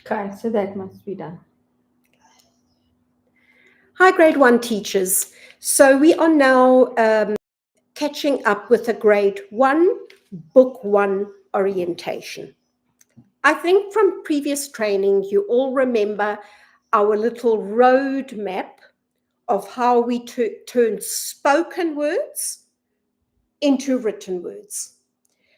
Okay, so that must be done. Hi, grade one teachers. So we are now catching up with the grade one, book one orientation. I think from previous training, you all remember our little roadmap of how we turn spoken words into written words.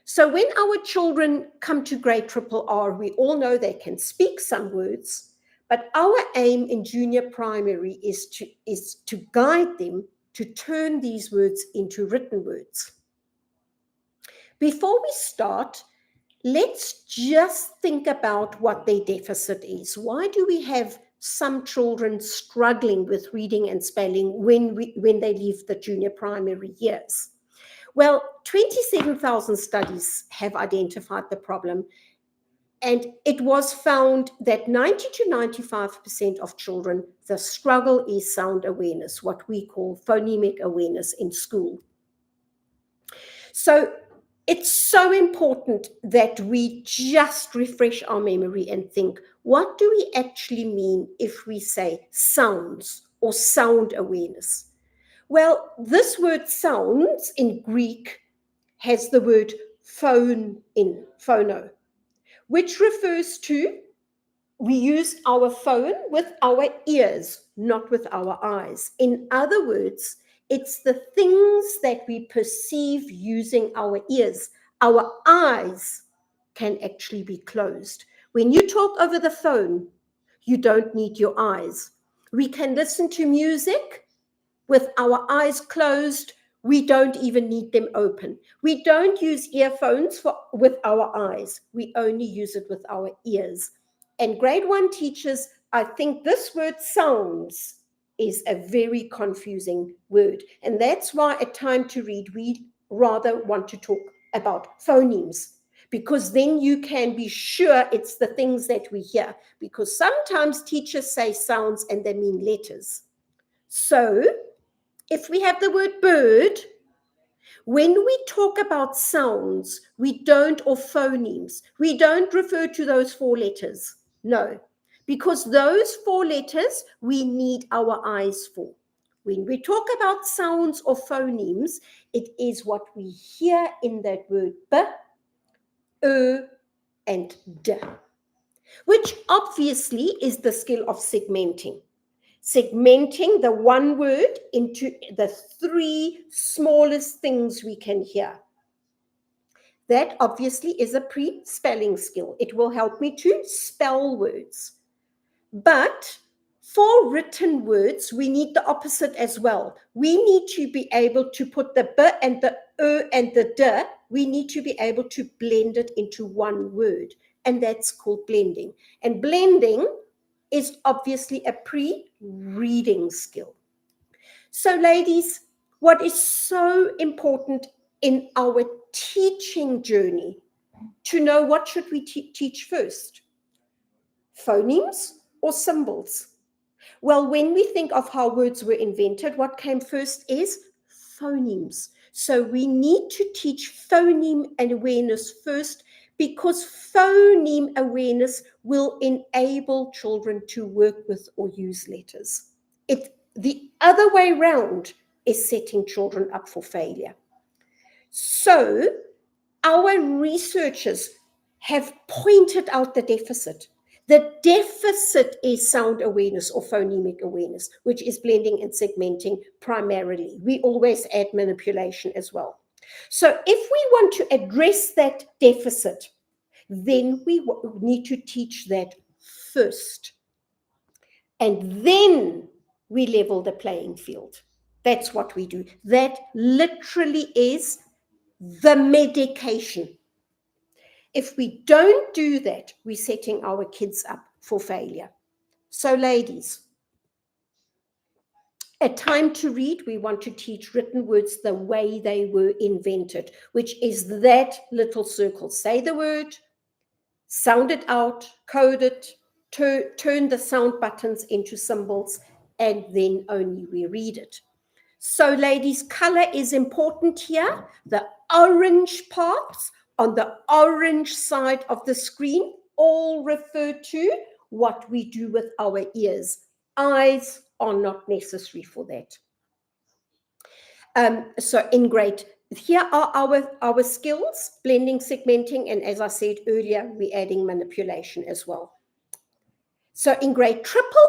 So when our children come to grade triple R, we all know they can speak some words, but our aim in junior primary is to guide them to turn these words into written words. Before we start, let's just think about what their deficit is. Why do we have some children struggling with reading and spelling when they leave the junior primary years? Well, 27,000 studies have identified the problem, and it was found that 90 to 95% of children, the struggle is sound awareness, what we call phonemic awareness in school. So it's so important that we just refresh our memory and think, what do we actually mean if we say sounds or sound awareness? Well, this word sounds in Greek has the word phone in, phono, which refers to we use our phone with our ears, not with our eyes. In other words, it's the things that we perceive using our ears. Our eyes can actually be closed. When you talk over the phone, you don't need your eyes. We can listen to music with our eyes closed. We don't even need them open. We don't use earphones with our eyes. We only use it with our ears. And grade one teachers, I think this word sounds is a very confusing word. And that's why at Time to Read, we rather want to talk about phonemes, because then you can be sure it's the things that we hear. Because sometimes teachers say sounds and they mean letters. So if we have the word bird, when we talk about sounds, we don't, or phonemes, we don't refer to those four letters. No, because those four letters we need our eyes for. When we talk about sounds or phonemes, it is what we hear in that word b, and d, which obviously is the skill of segmenting the one word into the three smallest things we can hear. That obviously is a pre-spelling skill. It will help me to spell words. But for written words, we need the opposite as well. We need to be able to put the b and the and the d, we need to be able to blend it into one word. And that's called blending. And blending is obviously a pre-reading skill. So, ladies, what is so important in our teaching journey to know what should we teach first? Phonemes or symbols? Well, when we think of how words were invented, what came first is phonemes. So we need to teach phoneme and awareness first, because phoneme awareness will enable children to work with or use letters. The other way round is setting children up for failure. So our researchers have pointed out the deficit. The deficit is sound awareness or phonemic awareness, which is blending and segmenting primarily. We always add manipulation as well. So if we want to address that deficit, then we need to teach that first. And then we level the playing field. That's what we do. That literally is the medication. If we don't do that, we're setting our kids up for failure. So, ladies, at Time to Read, we want to teach written words the way they were invented, which is that little circle. Say the word, sound it out, code it, turn the sound buttons into symbols, and then only we read it. So, ladies, color is important here. The orange parts on the orange side of the screen all refer to what we do with our ears. Eyes are not necessary for that. So in grade, here are our skills: blending, segmenting, and as I said earlier, we're adding manipulation as well. So in grade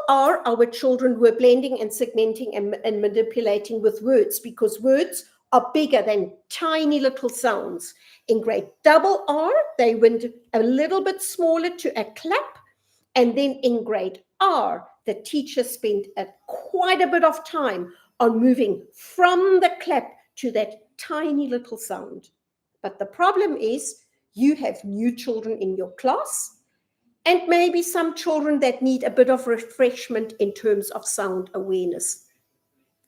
R, our children were blending and segmenting and manipulating with words, because words are bigger than tiny little sounds. In grade R, they went a little bit smaller to a clap. And then in grade R, the teacher spent quite a bit of time on moving from the clap to that tiny little sound. But the problem is you have new children in your class, and maybe some children that need a bit of refreshment in terms of sound awareness.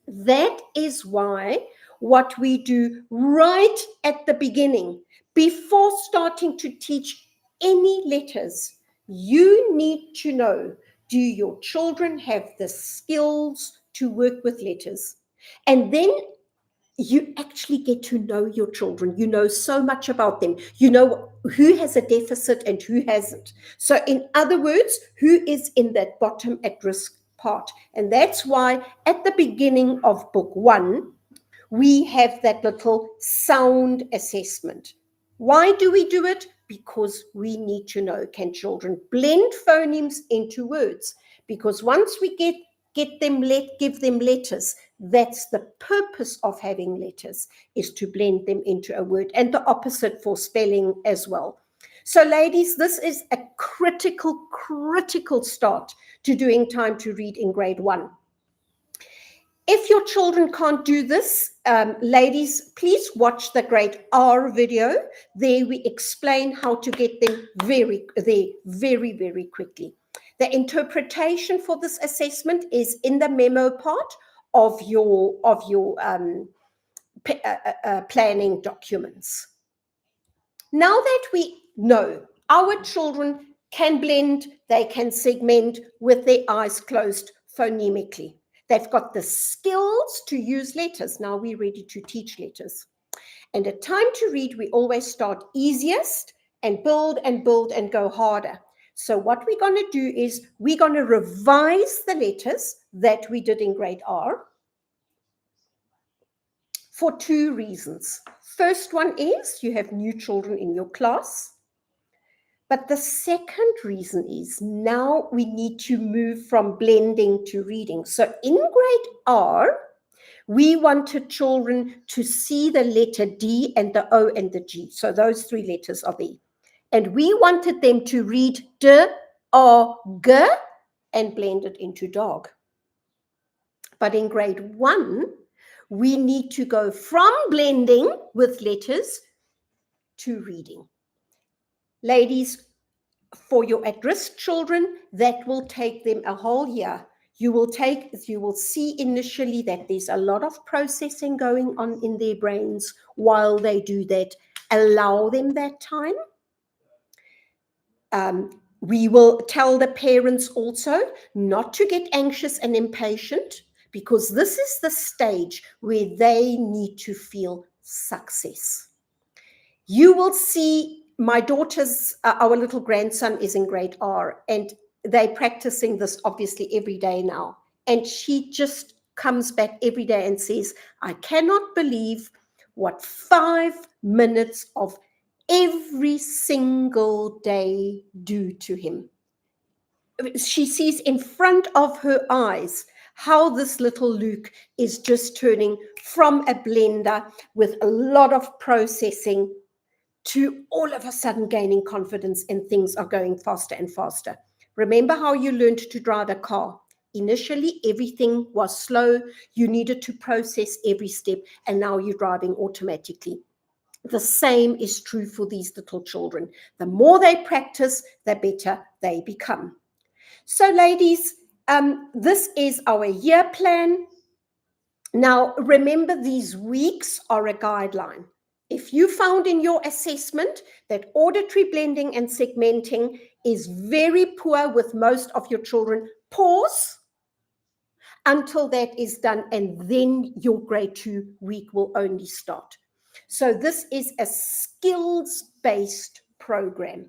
That is why what we do right at the beginning, before starting to teach any letters, you need to know, do your children have the skills to work with letters? And then you actually get to know your children. You know so much about them. You know who has a deficit and who hasn't. So in other words, who is in that bottom at risk part. And that's why at the beginning of book 1, we have that little sound assessment. Why do we do it? Because we need to know, can children blend phonemes into words? Because once we give them letters, that's the purpose of having letters, is to blend them into a word, and the opposite for spelling as well. So ladies, this is a critical start to doing time to read in grade 1. If your children can't do this, ladies, please watch the grade R video. There we explain how to get them very quickly. The interpretation for this assessment is in the memo part of your planning documents. Now that we know our children can blend, they can segment with their eyes closed phonemically. They've got the skills to use letters. Now we're ready to teach letters. And at time to read, we always start easiest and build and go harder. So what we're going to do is we're going to revise the letters that we did in grade R for 2 reasons. First one is you have new children in your class. But the second reason is now we need to move from blending to reading. So in grade R, we wanted children to see the letter D and the O and the G. So those 3 letters are there. And we wanted them to read D, O, G and blend it into dog. But in grade 1, we need to go from blending with letters to reading. Ladies, for your at-risk children, that will take them a whole year. You will see initially that there's a lot of processing going on in their brains while they do that. Allow them that time. We will tell the parents also not to get anxious and impatient, because this is the stage where they need to feel success. You will see my daughter's, our little grandson is in grade R, and they're practicing this obviously every day now. And she just comes back every day and says, I cannot believe what 5 minutes of every single day do to him. She sees in front of her eyes how this little Luke is just turning from a blender with a lot of processing to all of a sudden gaining confidence, and things are going faster and faster. Remember how you learned to drive a car? Initially, everything was slow. You needed to process every step, and now you're driving automatically. The same is true for these little children. The more they practice, the better they become. So ladies, this is our year plan. Now, remember, these weeks are a guideline. If you found in your assessment that auditory blending and segmenting is very poor with most of your children, pause until that is done, and then your grade 2 week will only start. So this is a skills-based program.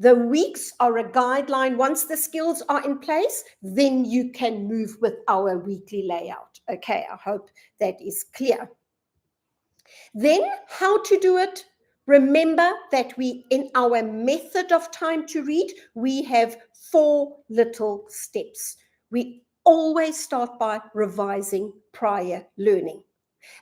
The weeks are a guideline. Once the skills are in place, then you can move with our weekly layout. Okay, I hope that is clear. Then how to do it? Remember that in our method of time to read, we have 4 little steps. We always start by revising prior learning.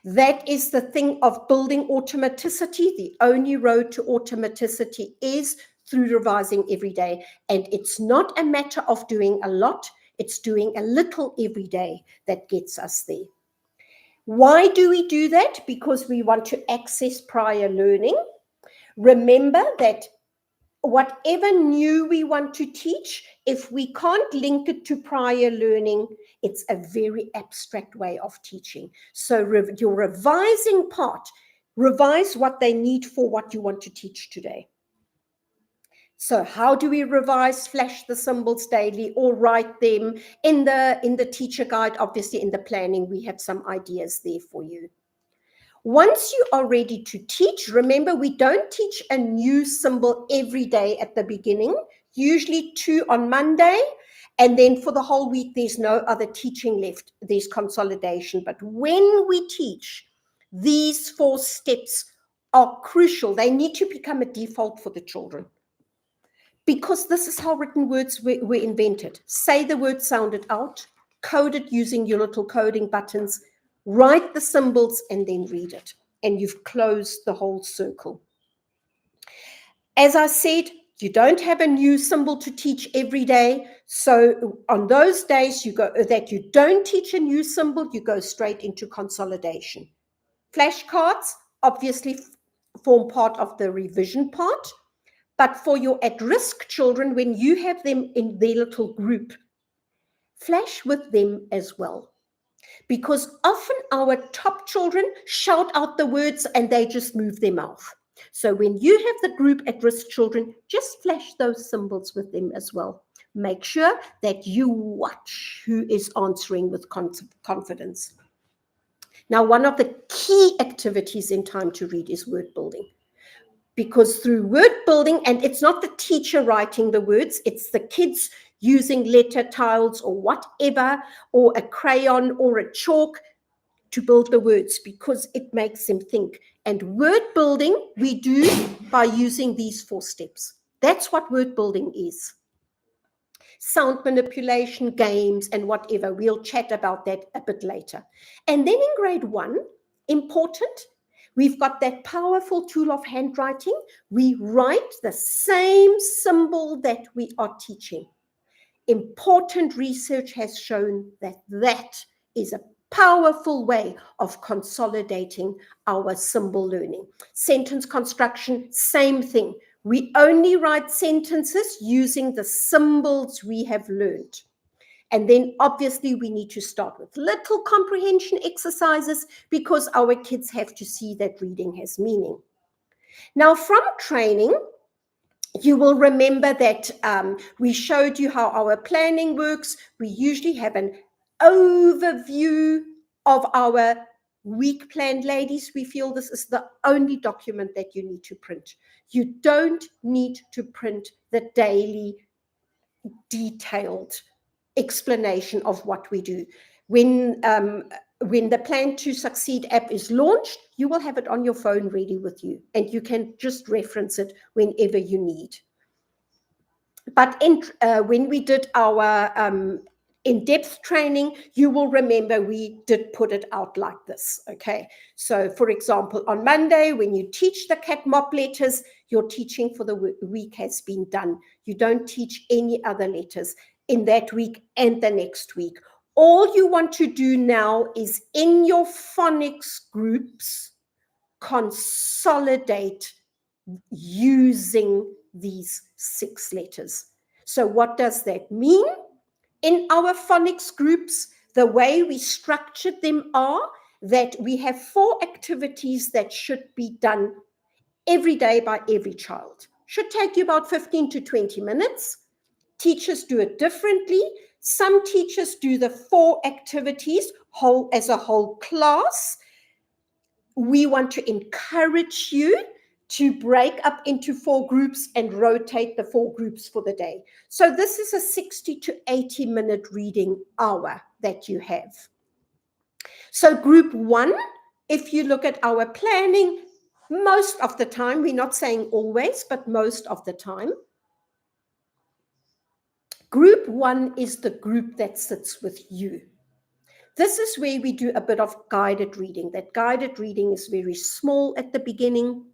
That is the thing of building automaticity. The only road to automaticity is through revising every day. And it's not a matter of doing a lot, it's doing a little every day that gets us there. Why do we do that? Because we want to access prior learning. Remember that whatever new we want to teach, if we can't link it to prior learning, it's a very abstract way of teaching. So your revising part, revise what they need for what you want to teach today. So how do we revise? Flash the symbols daily or write them in the teacher guide. Obviously, in the planning, we have some ideas there for you. Once you are ready to teach, remember, we don't teach a new symbol every day at the beginning, usually 2 on Monday, and then for the whole week, there's no other teaching left. There's consolidation. But when we teach, these 4 steps are crucial. They need to become a default for the children, because this is how written words were invented. Say the word, sound it out, code it using your little coding buttons, write the symbols, and then read it. And you've closed the whole circle. As I said, you don't have a new symbol to teach every day. So on those days that you don't teach a new symbol, you go straight into consolidation. Flashcards obviously form part of the revision part. But for your at-risk children, when you have them in their little group, flash with them as well. Because often our top children shout out the words and they just move their mouth. So when you have the group at-risk children, just flash those symbols with them as well. Make sure that you watch who is answering with confidence. Now, one of the key activities in Time to Read is word building. Because through word building, and it's not the teacher writing the words, it's the kids using letter tiles or whatever, or a crayon or a chalk to build the words, because it makes them think. And word building we do by using these 4 steps. That's what word building is. Sound manipulation, games, and whatever. We'll chat about that a bit later. And then in grade 1, important, we've got that powerful tool of handwriting. We write the same symbol that we are teaching. Important research has shown that that is a powerful way of consolidating our symbol learning. Sentence construction, same thing. We only write sentences using the symbols we have learned. And then obviously we need to start with little comprehension exercises, because our kids have to see that reading has meaning. Now, from training, you will remember that we showed you how our planning works. We usually have an overview of our week plan. Ladies, we feel this is the only document that you need to print. You don't need to print the daily detailed explanation of what we do. When the Plan to Succeed app is launched, you will have it on your phone ready with you, and you can just reference it whenever you need. But when we did our in-depth training, you will remember we did put it out like this, okay? So, for example, on Monday, when you teach the cat mop letters, your teaching for the week has been done. You don't teach any other letters in that week and the next week. All you want to do now is, in your phonics groups, consolidate using these 6 letters. So what does that mean? In our phonics groups, the way we structured them are that we have 4 activities that should be done every day by every child. Should take you about 15 to 20 minutes. Teachers do it differently. Some teachers do the 4 activities as a whole class. We want to encourage you to break up into 4 groups and rotate the 4 groups for the day. So this is a 60 to 80 minute reading hour that you have. So group 1, if you look at our planning, most of the time, we're not saying always, but most of the time, group 1 is the group that sits with you. This is where we do a bit of guided reading. That guided reading is very small at the beginning.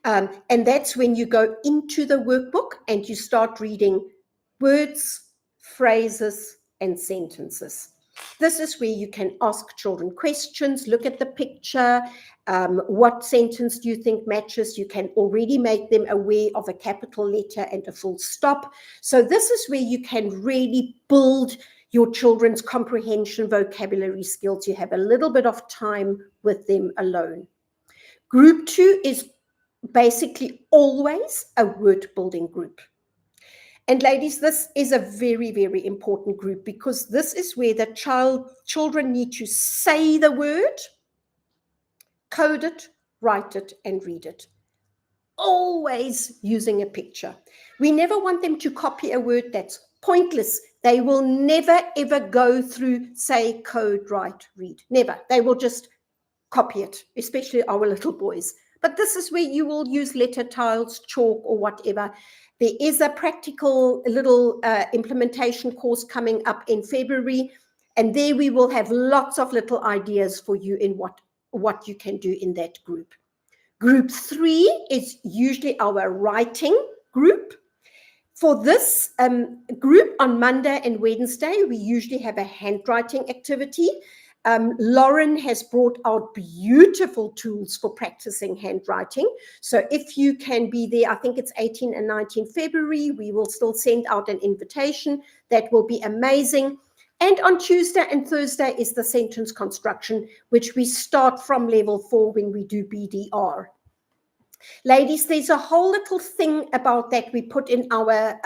And that's when you go into the workbook and you start reading words, phrases, and sentences. This is where you can ask children questions, look at the picture, what sentence do you think matches? You can already make them aware of a capital letter and a full stop. So this is where you can really build your children's comprehension vocabulary skills. You have a little bit of time with them alone. Group 2 is basically always a word building group. And ladies, this is a very, very important group because this is where the children need to say the word, code it, write it, and read it. Always using a picture. We never want them to copy a word that's pointless. They will never, ever go through, say, code, write, read. Never. They will just copy it, especially our little boys. But this is where you will use letter tiles, chalk, or whatever. There is a practical little implementation course coming up in February, and there we will have lots of little ideas for you in what you can do in that group. Group 3 is usually our writing group. For this group on Monday and Wednesday, we usually have a handwriting activity. Lauren has brought out beautiful tools for practicing handwriting. So if you can be there, I think it's 18 and 19 February, we will still send out an invitation. That will be amazing. And on Tuesday and Thursday is the sentence construction, which we start from level 4 when we do BDR. Ladies, there's a whole little thing about that we put in our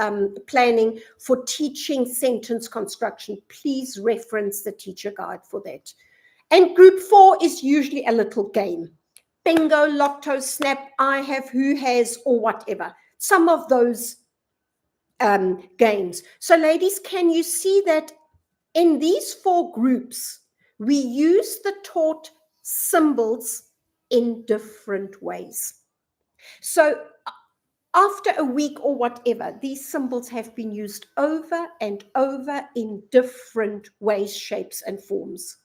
planning for teaching sentence construction. Please reference the teacher guide for that. And group 4 is usually a little game. Bingo, lotto, snap, I have, who has, or whatever. Some of those games. So ladies, can you see that in these 4 groups, we use the taught symbols in different ways. So after a week or whatever, these symbols have been used over and over in different ways, shapes, and forms.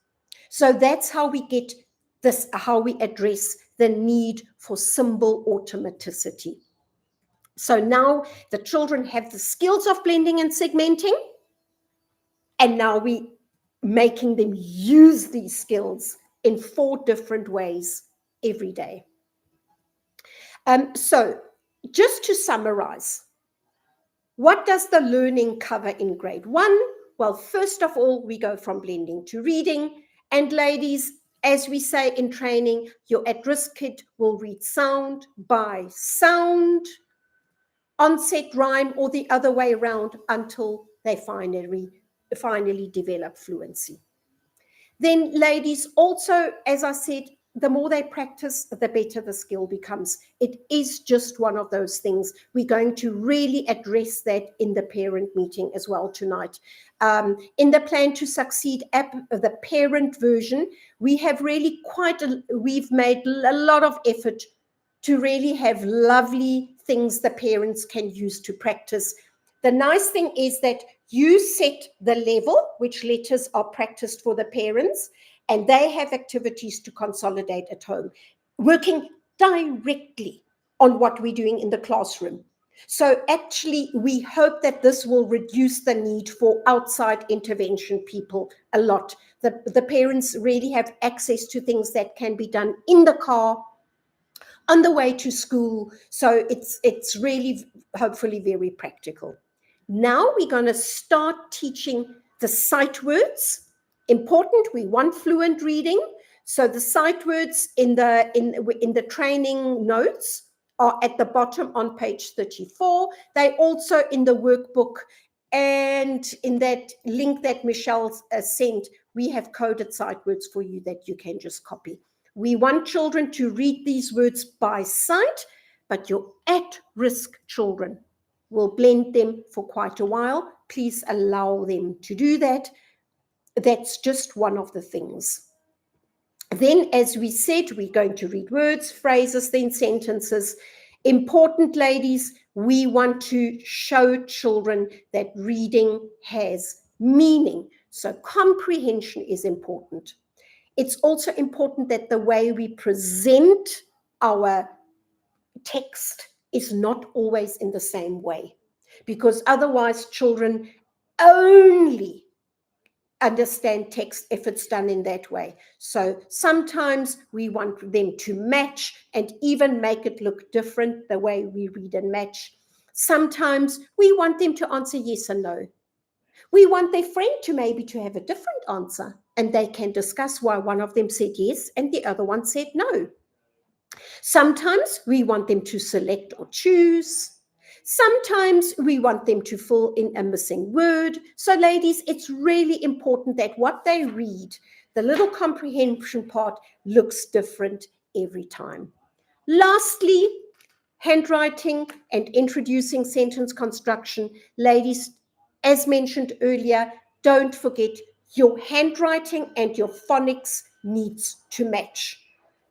So that's how we get this, how we address the need for symbol automaticity. So now the children have the skills of blending and segmenting, and now we making them use these skills in 4 different ways every day. So just to summarize, what does the learning cover in grade 1? Well, first of all, we go from blending to reading. And ladies, as we say in training, your at-risk kid will read sound by sound, onset rhyme, or the other way around until they finally develop fluency. Then ladies, also, as I said, the more they practice, the better the skill becomes. It is just one of those things. We're going to really address that in the parent meeting as well tonight. In the Plan to Succeed app, the parent version, we have really we've made a lot of effort to really have lovely things the parents can use to practice. The nice thing is that you set the level, which letters are practiced for the parents, and they have activities to consolidate at home, working directly on what we're doing in the classroom. So actually, we hope that this will reduce the need for outside intervention people a lot. The parents really have access to things that can be done in the car, on the way to school. So it's really, hopefully, very practical. Now we're going to start teaching the sight words. Important, we want fluent reading. So the sight words in the training notes are at the bottom on page 34. They also in the workbook, and in that link that Michelle sent, we have coded sight words for you that you can just copy. We want children to read these words by sight, but your at-risk children will blend them for quite a while. Please allow them to do that. That's just one of the things. Then, as we said, we're going to read words, phrases, then sentences. Important, ladies, we want to show children that reading has meaning. So comprehension is important. It's also important that the way we present our text is not always in the same way, because otherwise children only understand text if it's done in that way. So sometimes we want them to match and even make it look different the way we read and match. Sometimes we want them to answer yes or no. We want their friend to maybe to have a different answer, and they can discuss why one of them said yes and the other one said no. Sometimes we want them to select or choose. Sometimes we want them to fill in a missing word. So ladies, it's really important that what they read, the little comprehension part, looks different every time. Lastly, handwriting and introducing sentence construction. Ladies, as mentioned earlier, don't forget your handwriting and your phonics needs to match.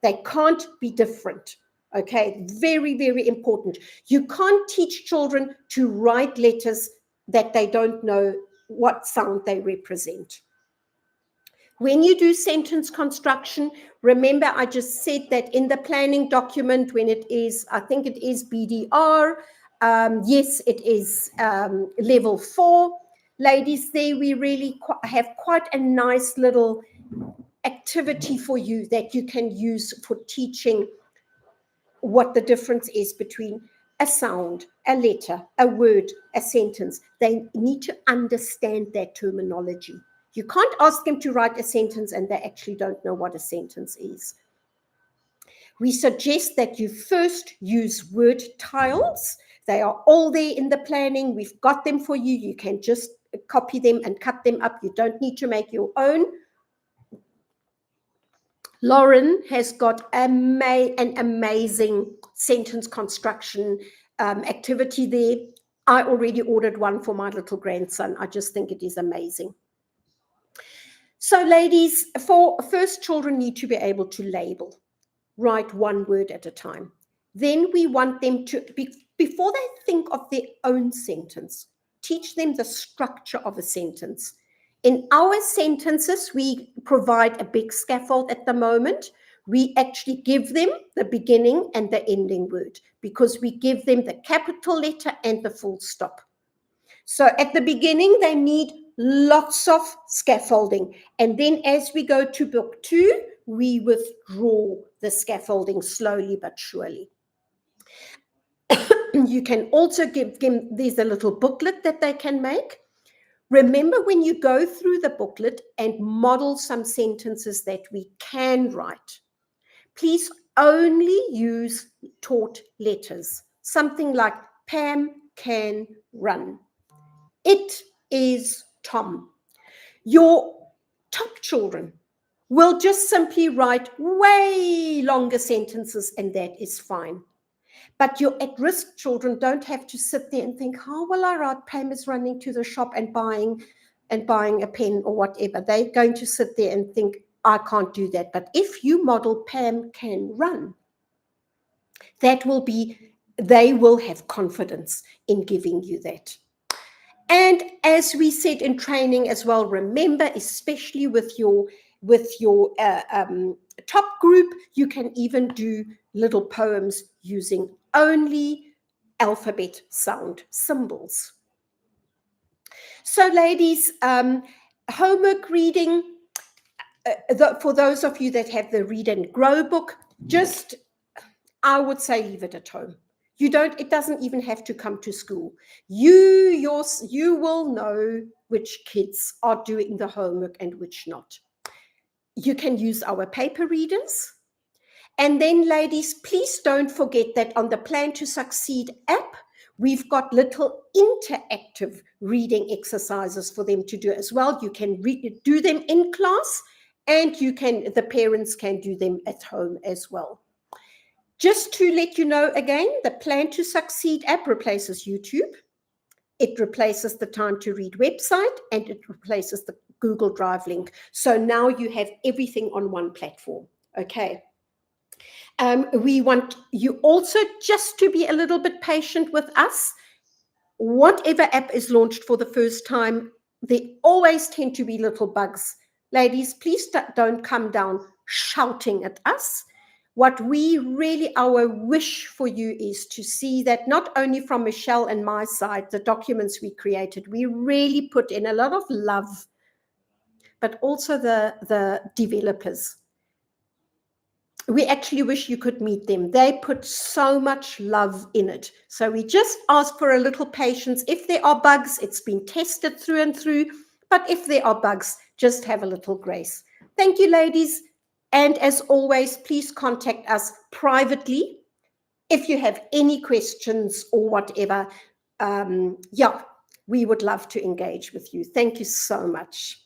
They can't be different. Okay, very, very important. You can't teach children to write letters that they don't know what sound they represent. When you do sentence construction, remember I just said that in the planning document, when it is, I think it is BDR, yes, it is level 4. Ladies, there we really have quite a nice little activity for you that you can use for teaching what the difference is between a sound, a letter, a word, a sentence. They need to understand that terminology. You can't ask them to write a sentence and they actually don't know what a sentence is. We suggest that you first use word tiles. They are all there in the planning. We've got them for you. You can just copy them and cut them up. You don't need to make your own. Lauren has got an amazing sentence construction activity there. I already ordered one for my little grandson. I just think it is amazing. So ladies, first children need to be able to label, write one word at a time. Then we want them to, before they think of their own sentence, teach them the structure of a sentence. In our sentences, we provide a big scaffold at the moment. We actually give them the beginning and the ending word because we give them the capital letter and the full stop. So at the beginning, they need lots of scaffolding. And then as we go to book 2, we withdraw the scaffolding slowly but surely. You can also give them, there's a little booklet that they can make. Remember when you go through the booklet and model some sentences that we can write, please only use taught letters. Something like Pam can run. It is Tom. Your top children will just simply write way longer sentences and that is fine. But your at-risk children don't have to sit there and think, how will I write Pam is running to the shop and buying a pen or whatever. They're going to sit there and think, I can't do that. But if you model Pam can run, that will be, they will have confidence in giving you that. And as we said in training as well, remember, especially with your top group, you can even do little poems using only alphabet sound symbols. So ladies, homework reading, for those of you that have the Read and Grow book, just, I would say leave it at home. It doesn't even have to come to school. You will know which kids are doing the homework and which not. You can use our paper readers. And then ladies, please don't forget that on the Plan to Succeed app, we've got little interactive reading exercises for them to do as well. You can do them in class and the parents can do them at home as well. Just to let you know again, the Plan to Succeed app replaces YouTube. It replaces the Time to Read website, and it replaces the Google Drive link. So now you have everything on one platform. Okay. We want you also just to be a little bit patient with us. Whatever app is launched for the first time, there always tend to be little bugs. Ladies, please don't come down shouting at us. What our wish for you is to see that not only from Michelle and my side, the documents we created, we really put in a lot of love, but also the developers. We actually wish you could meet them. They put so much love in it. So we just ask for a little patience. If there are bugs, it's been tested through and through. But if there are bugs, just have a little grace. Thank you, ladies. And as always, please contact us privately if you have any questions or whatever. We would love to engage with you. Thank you so much.